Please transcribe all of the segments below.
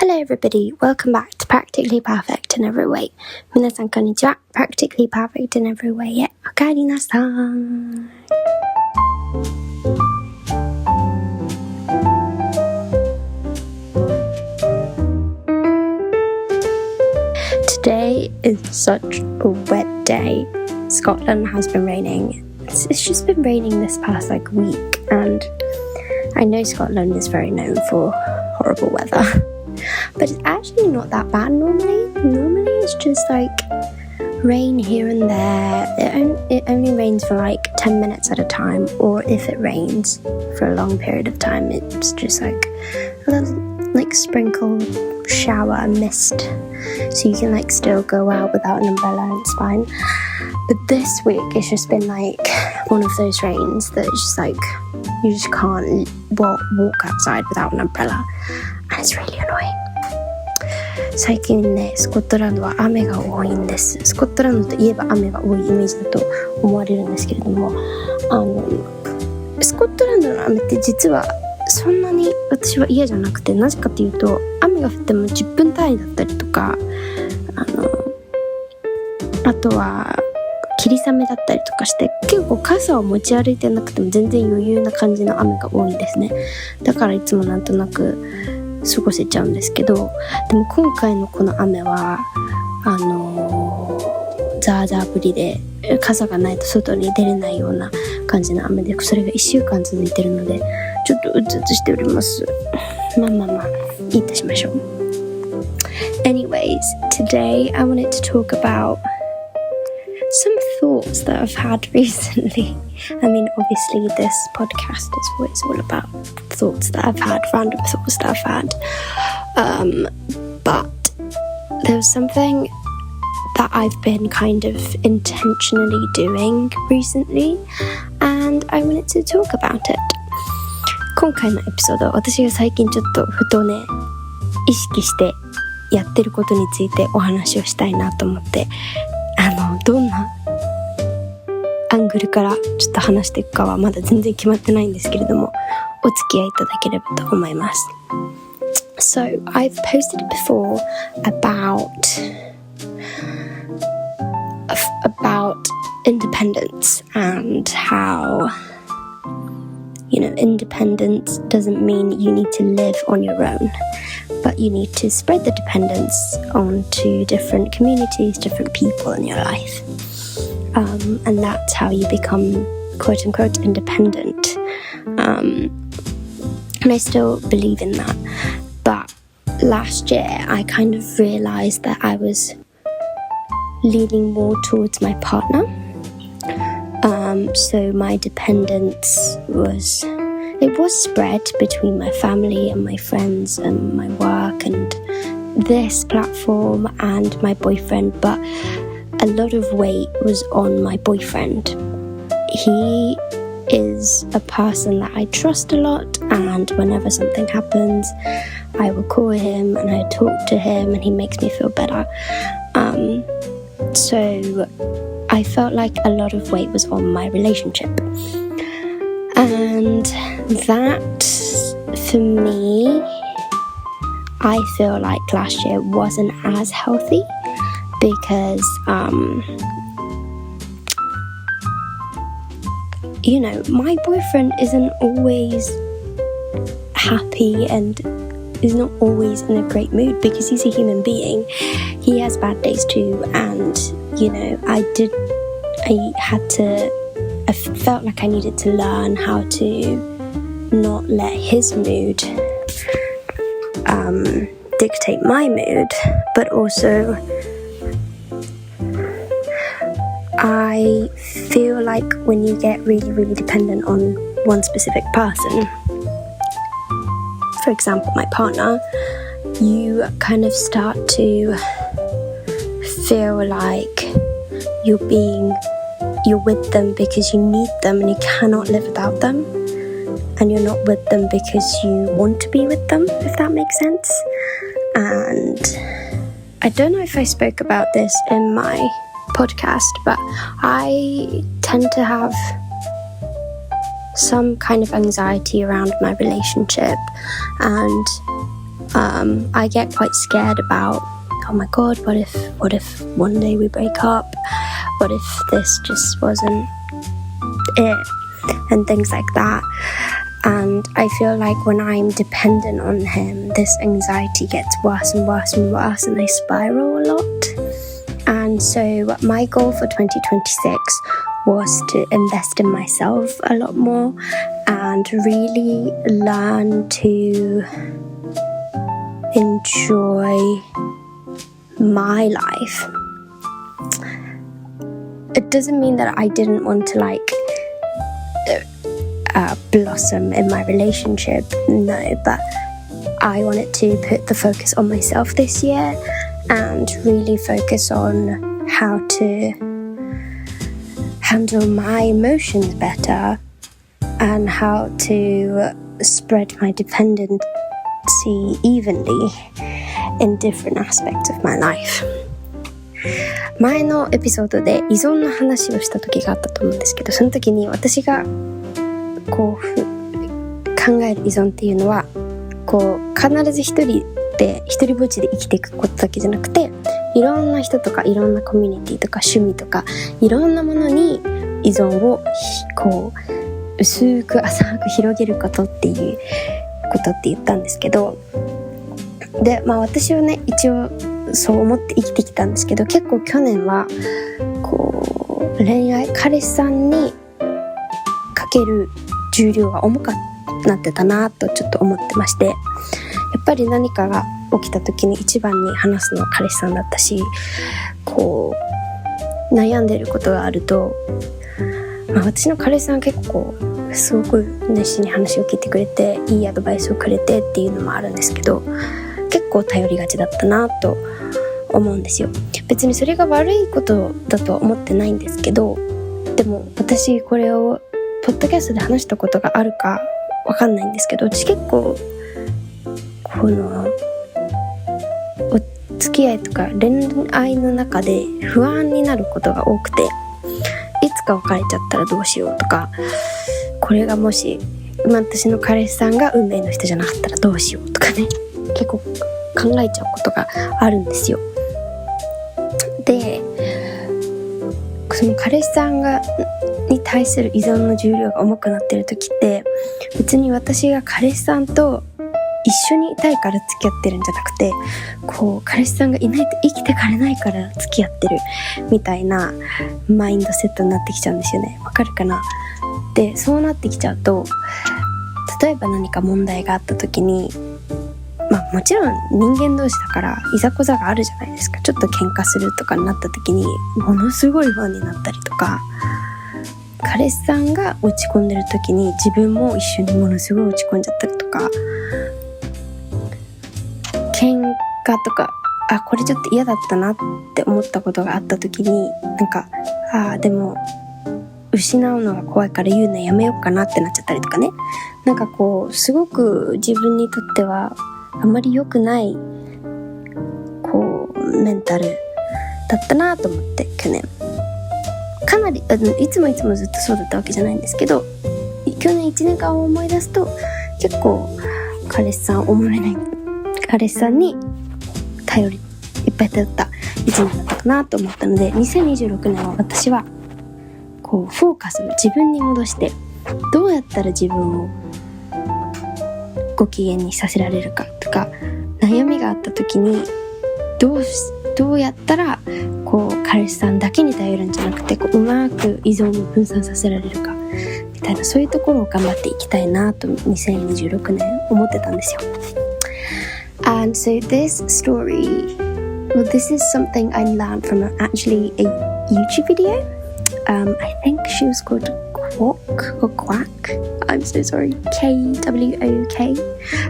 Hello everybody, welcome back to Practically Perfect in Every Way. 皆さんこんにちは。Practically Perfect in Every Way へお帰りなさい。Today is such a wet day. Scotland has been raining. It's just been raining this past week, and I know Scotland is very known for horrible weather.But it's actually not that bad normally. Normally it's just rain here and there. It only rains for 10 minutes at a time, or if it rains for a long period of time, it's just a little sprinkle shower mist. So you can still go out without an umbrella and it's fine. But this week it's just been one of those rains that it's just you just can't walk outside without an umbrella. And it's really annoying.最近ね、スコットランドは雨が多いんです。スコットランドといえば雨が多いイメージだと思われるんですけれども、スコットランドの雨って実はそんなに私は嫌じゃなくて、なぜかというと雨が降っても10分単位だったりとか、あとは霧雨だったりとかして、結構傘を持ち歩いてなくても全然余裕な感じの雨が多いんですね。だからいつもなんとなく過ごせちゃうんですけど、でも今回のこの雨はザーザー降りで傘がないと外に出れないような感じの雨で、それが1週間続いてるのでちょっとうつうつしております。まあいいとしましょう。 Anyways, today I wanted to talk about some thoughts that I've had recently. I mean, obviously this podcast is what it's all about, thoughts that I've had, random thoughts that I've had. But there was something that I've been kind of intentionally doing recently, and I wanted to talk about it. 今回のエピソードは私が最近ちょっとふとね、意識してやってることについてお話をしたいなと思って、どんなアングルからちょっと話していくかはまだ全然決まってないんですけれども、お付き合いいただければと思います。So, I've posted before about independence and how, independence doesn't mean you need to live on your own, but you need to spread the dependence onto different communities, different people in your life. And that's how you become quote-unquote independent. And I still believe in that. But last year, I kind of realized that I was leaning more towards my partner. So my dependence was spread between my family and my friends and my work and this platform and my boyfriend, but a lot of weight was on my boyfriend. He is a person that I trust a lot, and whenever something happens, I will call him and I talk to him and he makes me feel better. So I felt like a lot of weight was on my relationship. And that, for me, I feel like last year wasn't as healthy because, my boyfriend isn't always happy and is not always in a great mood because he's a human being. He has bad days too, and, I felt like I needed to learn how to not let his mood dictate my mood, but also I feel like when you get really, really dependent on one specific person, for example, my partner, you kind of start to feel like you're with them because you need them and you cannot live without them, and you're not with them because you want to be with them, if that makes sense. And I don't know if I spoke about this in my podcast, but I tend to have some kind of anxiety around my relationship, and I get quite scared about, oh my god, what if one day we break up? What if this just wasn't it? And things like that. And I feel like when I'm dependent on him, this anxiety gets worse and worse and worse, and I spiral a lot. And so my goal for 2026 was to invest in myself a lot more and really learn to enjoy my life. It doesn't mean that I didn't want to blossom in my relationship, no, but I wanted to put the focus on myself this year and really focus on how to handle my emotions better and how to spread my dependency evenly in different aspects of my life. 前のエピソードで依存の話をした時があったと思うんですけど、その時に私がこう考える依存っていうのはこう必ず一人ぼっちで生きていくことだけじゃなくて、いろんな人とかいろんなコミュニティとか趣味とかいろんなものに依存をこう薄く浅く広げることっていうことって言ったんですけど、で私はね一応そう思って生きてきたんですけど、結構去年はこう彼氏さんにかける重量が重くなってたなとちょっと思ってまして、やっぱり何かが起きた時に一番に話すのは彼氏さんだったし、こう悩んでることがあると、私の彼氏さんは結構すごく熱心に話を聞いてくれていいアドバイスをくれてっていうのもあるんですけど、結構頼りがちだったなと思うんですよ。別にそれが悪いことだとは思ってないんですけど、でも私これをポッドキャストで話したことがあるかわかんないんですけど、私結構このお付き合いとか恋愛の中で不安になることが多くて、いつか別れちゃったらどうしようとか、これがもし私の彼氏さんが運命の人じゃなかったらどうしようとかね、結構考えちゃうことがあるんですよ。で、その彼氏さんに対する依存の重量が重くなってる時って、別に私が彼氏さんと一緒にいたいから付き合ってるんじゃなくて、こう彼氏さんがいないと生きてかれないから付き合ってるみたいなマインドセットになってきちゃうんですよね。わかるかな？で、そうなってきちゃうと、例えば何か問題があった時に、もちろん人間同士だからいざこざがあるじゃないですか。ちょっと喧嘩するとかになった時にものすごい不安になったりとか、彼氏さんが落ち込んでる時に自分も一緒にものすごい落ち込んじゃったりとか、喧嘩とかこれちょっと嫌だったなって思ったことがあった時に、でも失うのが怖いから言うのやめようかなってなっちゃったりとかね、すごく自分にとってはあまり良くないメンタルだったなと思って、去年かなりいつもずっとそうだったわけじゃないんですけど、去年1年間を思い出すと結構彼氏さんにいっぱい頼った1年だったかなと思ったので、2026年は私はフォーカスを自分に戻して、どうやったら自分をご機嫌にさせられるかとか、悩みがあった時にどうやったら彼氏さんだけに頼るんじゃなくてうまく依存を分散させられるかみたいな、そういうところを頑張っていきたいなと2026年思ってたんですよ。And so this story, this is something I learned from actually a YouTube video. I think she was called Quack. I'm so sorry. Kwok.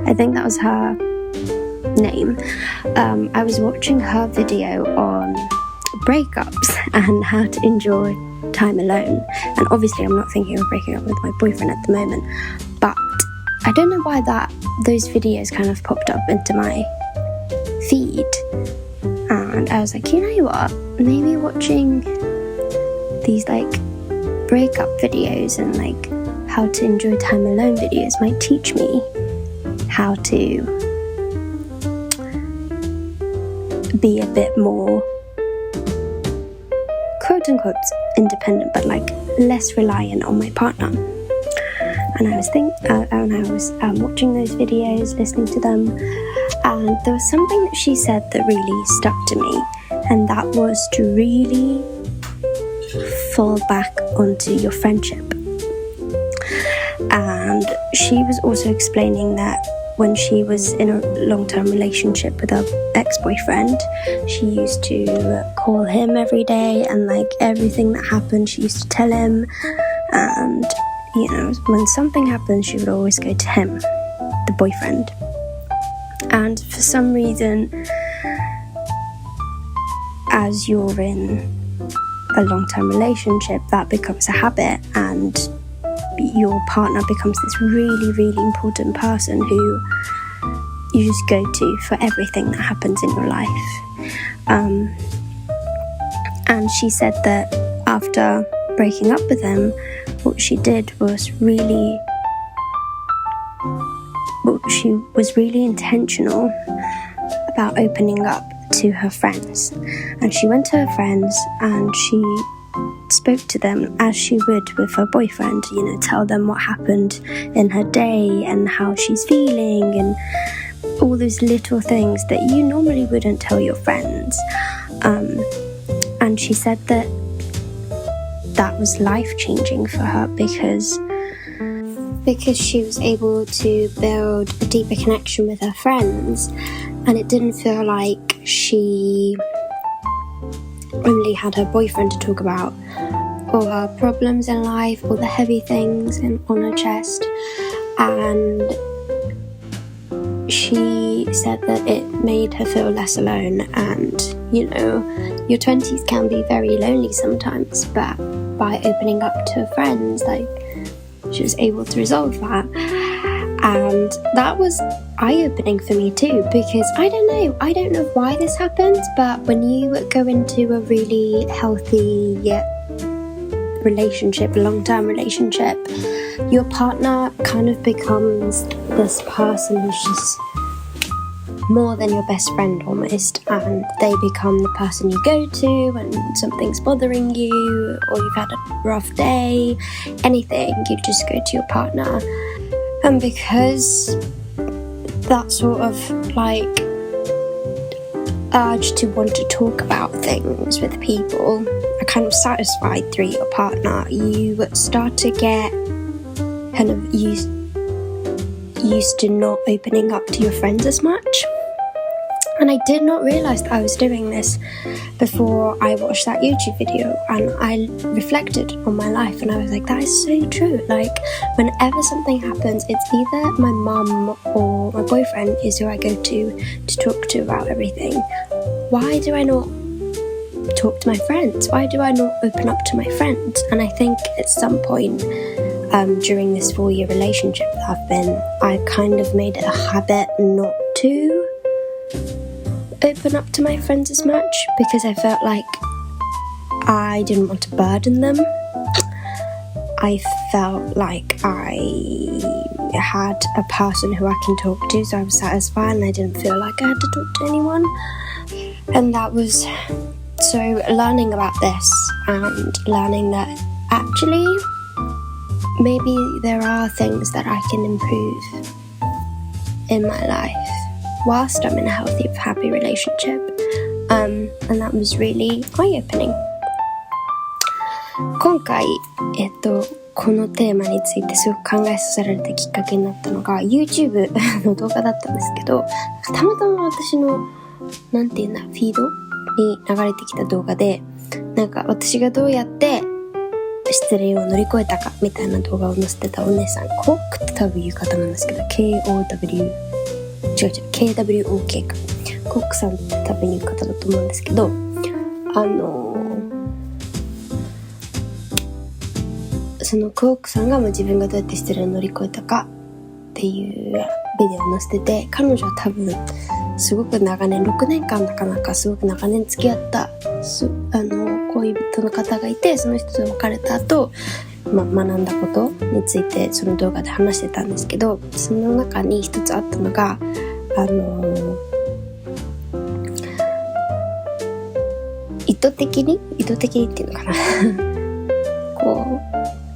I think that was her name. I was watching her video on breakups and how to enjoy time alone. And obviously I'm not thinking of breaking up with my boyfriend at the moment, but I don't know why those videos kind of popped up into my feed. And I was like, you know what? Maybe watching these breakup videos and how to enjoy time alone videos might teach me how to be a bit more quote unquote independent, but like less reliant on my partner. And I was watching those videos, listening to them, and there was something that she said that really stuck to me, and that was to really fall back onto your friendship. And she was also explaining that when she was in a long-term relationship with her ex-boyfriend, she used to call him every day, and like everything that happened she used to tell him, and you know, when something happened she would always go to him, the boyfriend. And for some reason, as you're in a long-term relationship, that becomes a habit, and your partner becomes this really, really important person who you just go to for everything that happens in your life. And she said that after breaking up with him, what she did was she was really intentional about opening up to her friends. And she went to her friends and she spoke to them as she would with her boyfriend, you know, tell them what happened in her day and how she's feeling and all those little things that you normally wouldn't tell your friends. And she said that was life-changing for her because she was able to build a deeper connection with her friends, and it didn't feel like she only had her boyfriend to talk about, all her problems in life, all the heavy things on her chest. And she said that it made her feel less alone, and you know, your 20s can be very lonely sometimes, but by opening up to her friends, like, she was able to resolve that. And that was eye-opening for me too, because I don't know why this happens, but when you go into a really healthy relationship, long-term relationship, your partner kind of becomes this person who's just more than your best friend almost, and they become the person you go to when something's bothering you or you've had a rough day, anything, you just go to your partner. And because that sort of like urge to want to talk about things with people are kind of satisfied through your partner, you start to get kind of used to not opening up to your friends as much. And I did not realise that I was doing this before I watched that YouTube video, and I reflected on my life and I was like, that is so true. Like, whenever something happens, it's either my mum or my boyfriend is who I go to talk to about everything. Why do I not talk to my friends? Why do I not open up to my friends? And I think at some point during this 4-year relationship that I've kind of made it a habit not to open up to my friends as much, because I felt like I didn't want to burden them. I felt like I had a person who I can talk to, so I was satisfied and I didn't feel like I had to talk to anyone. And that was so learning about this and learning that actually maybe there are things that I can improve in my life whilst I'm in a healthy, happy relationship. And that was really eye-opening. 今回、このテーマについてすごく考えさせられたきっかけになったのが YouTube の動画だったんですけど、たまたま私のフィードに流れてきた動画で、なんか私がどうやって失恋を乗り越えたかみたいな動画を載せてたお姉さん、コックって多分言う方なんですけど、KWOK か。コックさんって多分言う方だと思うんですけど、そのコックさんが自分がどうやって失恋を乗り越えたかっていうビデオを載せてて、彼女は多分すごく長年、6年間なかなかすごく長年付き合った恋人の方がいて、その人と別れた後、学んだことについてその動画で話してたんですけど、その中に一つあったのが図的にっていうのかなこ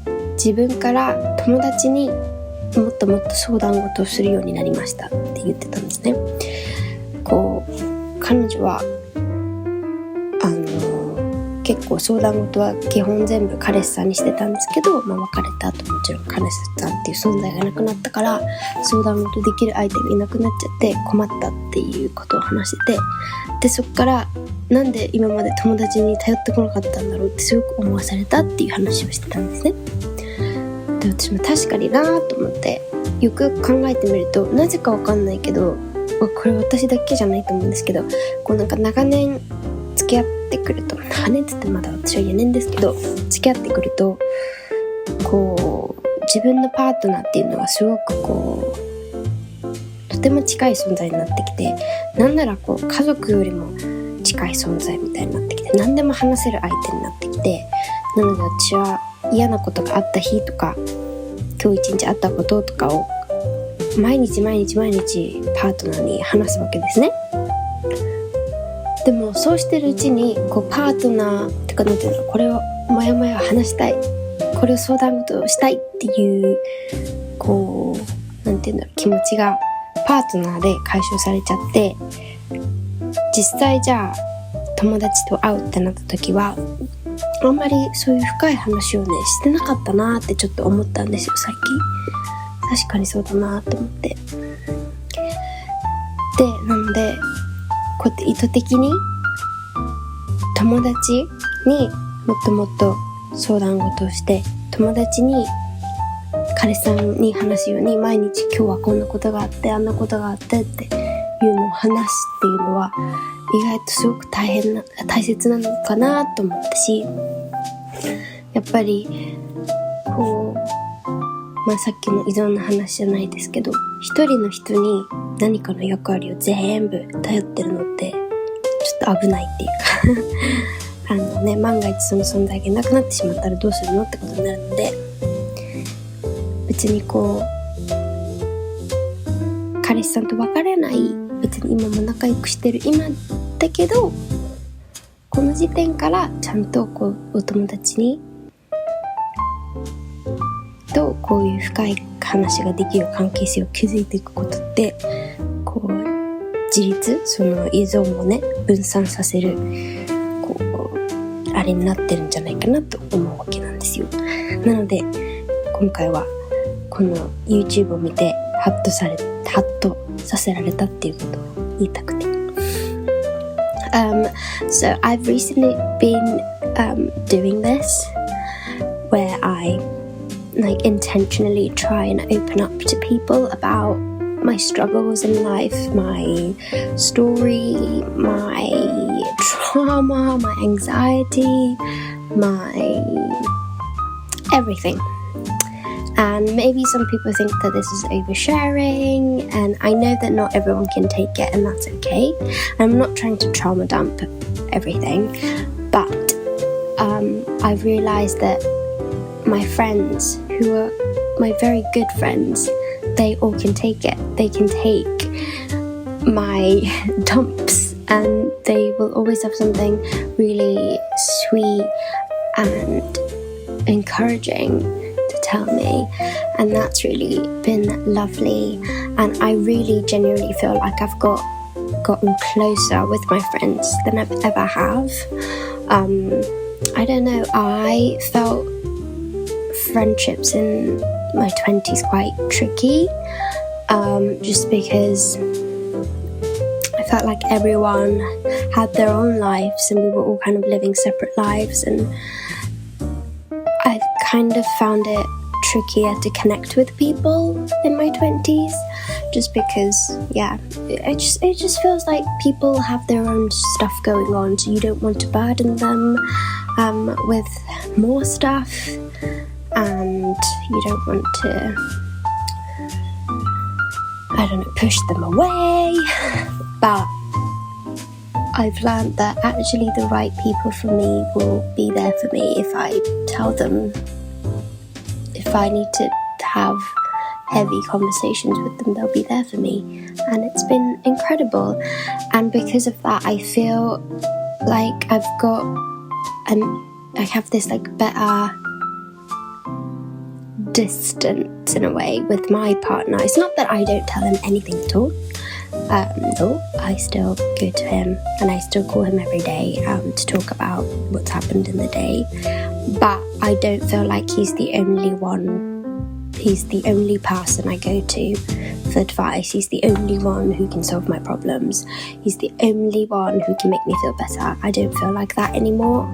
う自分から友達にもっともっと相談事をするようになりましたって言ってたんですね。こう彼女は結構相談事は基本全部彼氏さんにしてたんですけど、別れた後もちろん彼氏さんっていう存在がなくなったから相談事できる相手がいなくなっちゃって困ったっていうことを話してて、でそっからなんで今まで友達に頼ってこなかったんだろうってすごく思わされたっていう話をしてたんですね。で私も確かになと思ってよく考えてみると、なぜかわかんないけどこれ私だけじゃないと思うんですけど、こうなんか長年付き合ってくると、長年つってまだ私は4年ですけど、付き合ってくるとこう自分のパートナーっていうのがすごくこうとても近い存在になってきて、なんならこう家族よりも近い存在みたいになってきて、何でも話せる相手になってきて、なので私は嫌なことがあった日とか今日一日あったこととかを毎日パートナーに話すわけですね。でもそうしてるうちにこうパートナーってかなんていうの、これをもやもや話したい、これを相談事をしたいっていうこうなんていうんだろう、気持ちがパートナーで解消されちゃって、実際じゃあ友達と会うってなった時はあんまりそういう深い話をねしてなかったなってちょっと思ったんですよ最近。確かにそうだなと思って。でなのでこうやって意図的に友達にもっともっと相談事をして、友達に彼氏さんに話すように毎日今日はこんなことがあってあんなことがあってっていうのを話すっていうのは意外とすごく大切なのかなと思ったし、やっぱりこうさっきの依存の話じゃないですけど、一人の人に何かの役割を全部頼ってるのってちょっと危ないっていうか万が一その存在がいなくなってしまったらどうするのってことになるので、別にこう彼氏さんと別れない、別に今も仲良くしてる今だけど、この時点からちゃんとこうお友達にとこういう深い話ができる関係性を築いていくことってこう自立、その依存をね分散させるこうあれになってるんじゃないかなと思うわけなんですよ。なので今回はこの YouTube を見てハッとさせられたっていうことを言いたくて。So I've recently been doing this where I intentionally try and open up to people about my struggles in life, my story, my trauma, my anxiety, my everything. And maybe some people think that this is oversharing, and I know that not everyone can take it, and that's okay. I'm not trying to trauma dump everything, but I've realized that my friends, who are my very good friends, they all can take it. They can take my dumps, and they will always have something really sweet and encouraging to tell me, and that's really been lovely. And I really genuinely feel like I've gotten closer with my friends than I've ever have. I don't know, I felt friendships in my 20s quite tricky, just because I felt like everyone had their own lives and we were all kind of living separate lives, and I kind of found it trickier to connect with people in my 20s, just because it just feels like people have their own stuff going on, so you don't want to burden them with more stuff, and you don't want to, I don't know, push them away. But I've learned that actually the right people for me will be there for me if I tell them. If I need to have heavy conversations with them, they'll be there for me. And it's been incredible. And because of that, I feel like I have this like better distance in a way with my partner. It's not that I don't tell him anything at all. No, I still go to him and I still call him every day to talk about what's happened in the day. But I don't feel like he's the only person I go to for advice. He's the only one who can solve my problems. He's the only one who can make me feel better. I don't feel like that anymore.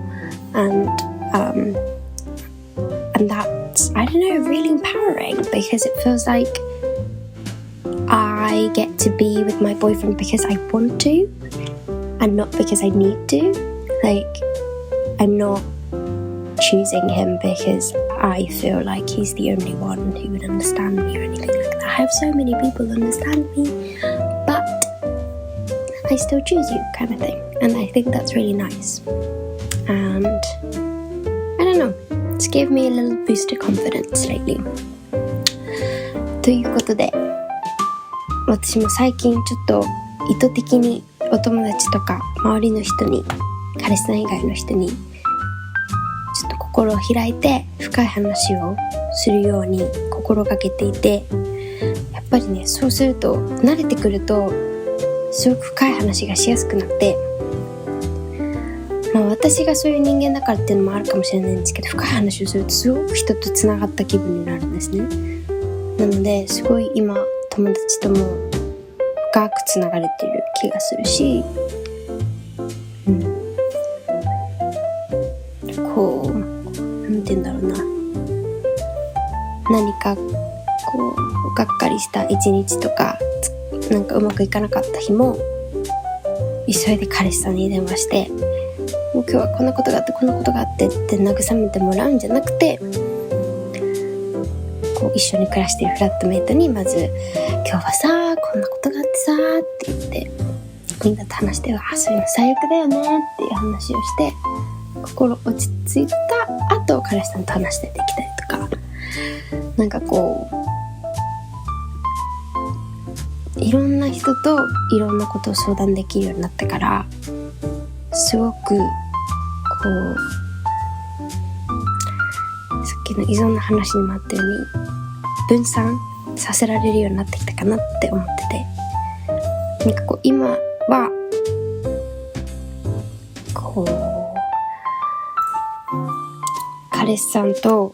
And that's, I don't know, really empowering because it feels like I get to be with my boyfriend because I want to and not because I need to. Like, I'm not choosing him because I feel like he's the only one who would understand me or anything like that. I have so many people who understand me, but I still choose you kind of thing. And I think that's really nice. And I don't know, it's gave me a little boost of confidence lately. ということで、私も最近ちょっと意図的にお友達とか周りの人に、彼氏さん以外の人にちょっと心を開いて深い話をするように心がけていて、やっぱりね、そうすると慣れてくるとすごく深い話がしやすくなって、私がそういう人間だからっていうのもあるかもしれないんですけど、深い話をするとすごく人とつながった気分になるんですね。なのですごい今友達とも深くつながれている気がするし、こうなんて言うんだろうな、何かこうがっかりした一日とか、なんかうまくいかなかった日も急いで彼氏さんに電話して、もう今日はこんなことがあってこんなことがあってって慰めてもらうんじゃなくて、こう一緒に暮らしているフラットメイトにまず今日はさこんなことがあってさって言ってみんなと話して、そういうの最悪だよねっていう話をして、心落ち着いた後彼氏さんと話してできたりとか、なんかこういろんな人といろんなことを相談できるようになってから、すごくこうさっきの依存の話にもあったように分散させられるようになってきたかなって思ってて、なんかこう今はこう彼氏さんと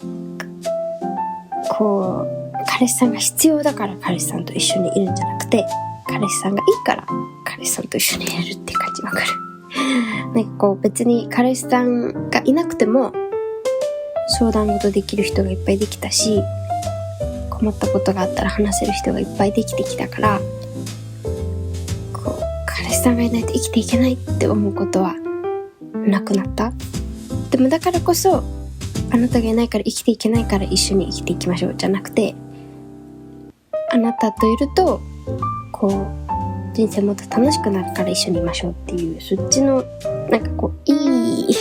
こう彼氏さんが必要だから彼氏さんと一緒にいるんじゃなくて、彼氏さんがいいから彼氏さんと一緒にいるっていう感じ。わかる？なんかこう別に彼氏さんがいなくても相談事できる人がいっぱいできたし、困ったことがあったら話せる人がいっぱいできてきたから、こう彼氏さんがいないと生きていけないって思うことはなくなった。でもだからこそあなたがいないから生きていけないから一緒に生きていきましょうじゃなくて、あなたといるとこう人生もっと楽しくなるから一緒にいましょうっていう、そっちのなんかこういい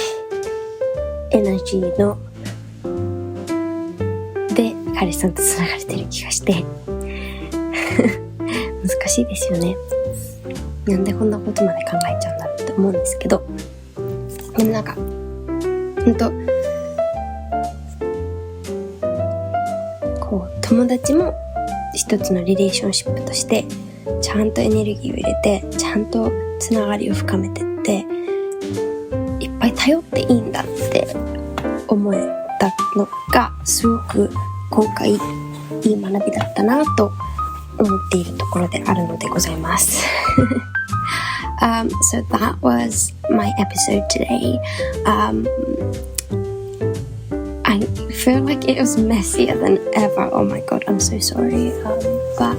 エナジーので彼氏さんとつながれてる気がして難しいですよね。なんでこんなことまで考えちゃうんだろうって思うんですけど、でもなんかほんとこう友達も一つのリレーションシップとしてちゃんとエネルギーを入れて、ちゃんとつながりを深めてって、いっぱい頼っていいんだって思えたのがすごく今回いい学びだったなと思っているところであるのでございます。So that was my episode today. I feel like it was messier than ever. Oh my god, I'm so sorry. But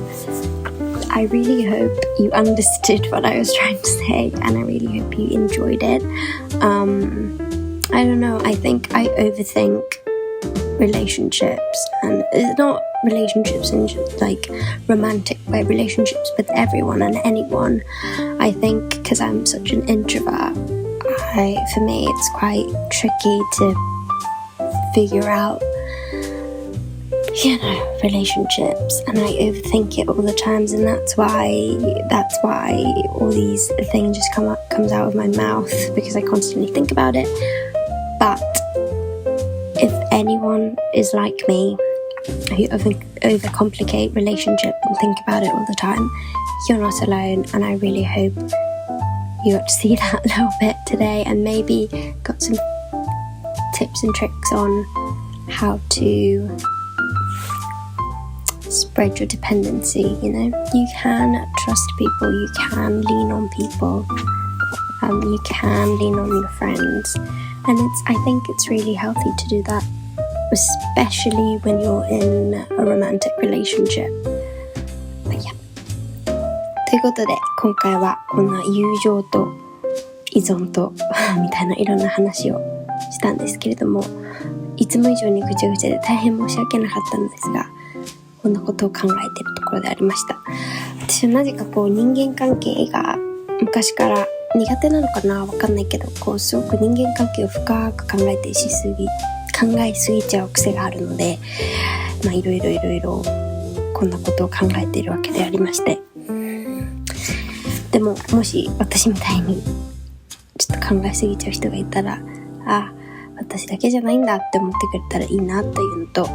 I really hope you understood what I was trying to say, and I really hope you enjoyed it. I don't know, I think I overthink relationships, and it's not relationships in like romantic way, relationships with everyone and anyone. I think because I'm such an introvert, for me it's quite tricky to figure out relationships, and I overthink it all the times, and that's why all these things just comes out of my mouth, because I constantly think about it. But if anyone is like me, who overcomplicate relationship and think about it all the time, you're not alone, and I really hope you got to see that a little bit today, and maybe got some tips and tricks on how to spread your dependency. You can trust people, you can lean on people, you can lean on your friends, and I think it's really healthy to do that, especially when you're in a romantic relationship. But yeah. ということで、今回はこんな友情と依存とみたいないろんな話をしたんですけれども、いつも以上にぐちゃぐちゃで大変申し訳なかったのですが、こんなことを考えているところでありました。私はなぜか人間関係が昔から苦手なのかな、わかんないけど、すごく人間関係を深く考えすぎちゃう癖があるので、いろいろこんなことを考えているわけでありまして、でももし私みたいにちょっと考えすぎちゃう人がいたら、私だけじゃないんだって思ってくれたらいいなというのと、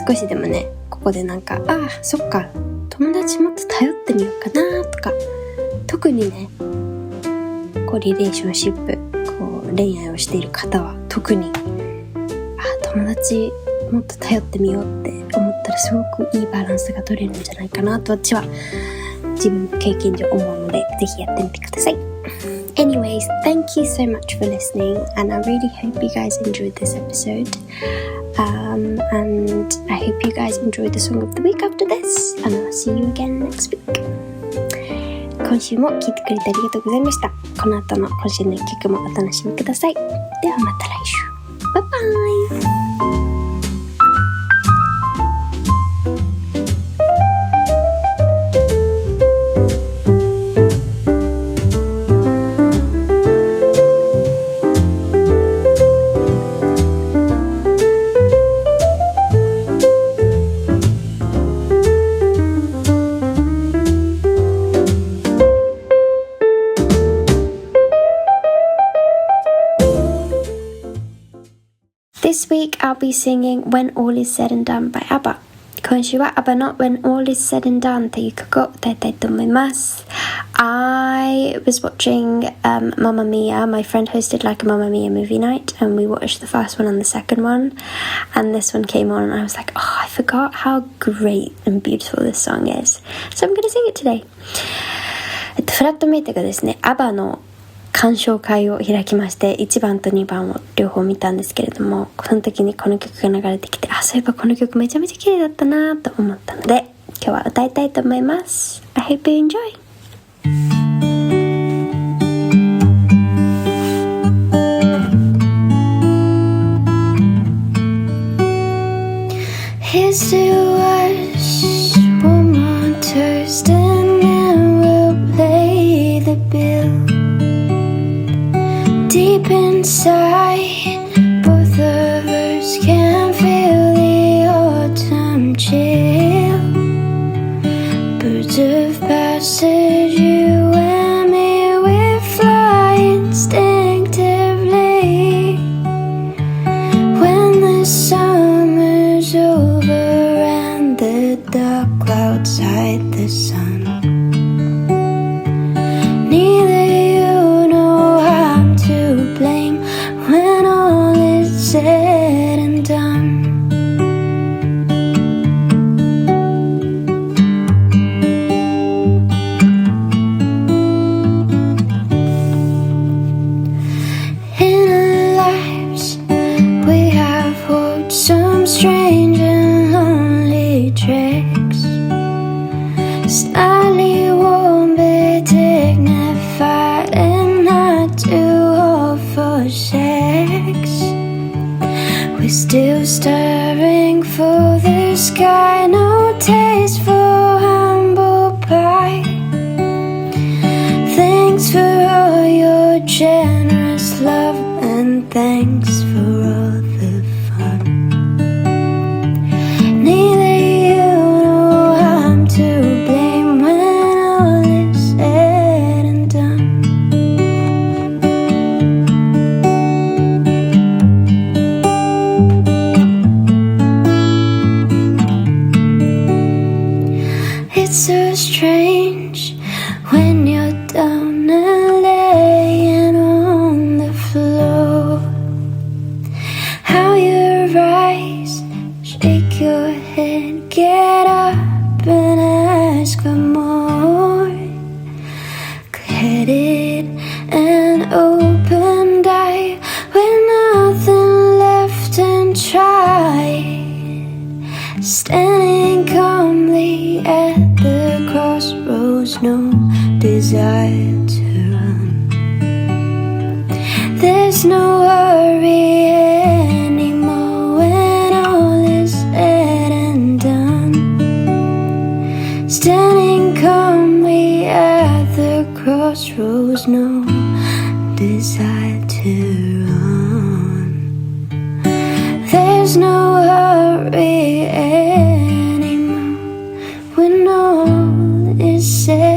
少しでもね、ここでそっか、友達もっと頼ってみようかなとか、特にね、リレーションシップ、恋愛をしている方は特に、友達もっと頼ってみようって思ったらすごくいいバランスが取れるんじゃないかなと私は自分の経験上思うので、ぜひやってみてください。Anyways, thank you so much for listening, and I really hope you guys enjoyed this episode. And I hope you guys enjoyed the song of the week after this, and I'll see you again next week. 今週も聴いてくれてありがとうございました。この後の今週の一曲もお楽しみください。ではまた来週。バイバイ。This week I'll be singing When All Is Said and Done by ABBA. 今週は ABBA の When All Is Said and Done という曲を歌いたいと思います。I was watching Mamma Mia. My friend hosted like a Mamma Mia movie night, and we watched the first one and the second one, and this one came on and I was like, I forgot how great and beautiful this song is. So I'm going to sing it today. フラットメイトがですね、ABBA の鑑賞会を開きまして、1番と2番を両方見たんですけれども、その時にこの曲が流れてきて、そういえばこの曲めちゃめちゃ綺麗だったなと思ったので、今日は歌いたいと思います。I hope you enjoy! Here's to us, one more toast, and then we'll play the bill.Deep inside, both of us can feel the autumn chill. Birds of passage, you and me, we fly instinctively. When the summer's over and the dark clouds hide the sun.Neither you know I'm to blame when all is said and done. In our lives we have walked some strange and lonely tracks, slightly warm but dignified and not too hard for sex. We're still starving for the sky, no taste for humble pie. Thanks for all your generous love, and thanks for all the fun. down and laying on the floor. How you rise, shake your head, get up and ask for more. Clear-headed and open-eyed with nothing left and tried, standing calmly at the crossroads, no desire to run. There's no worry anymore when all is said and done. Standing calmly at the crossroads, no desire to run. There's no hurry anymore when all is said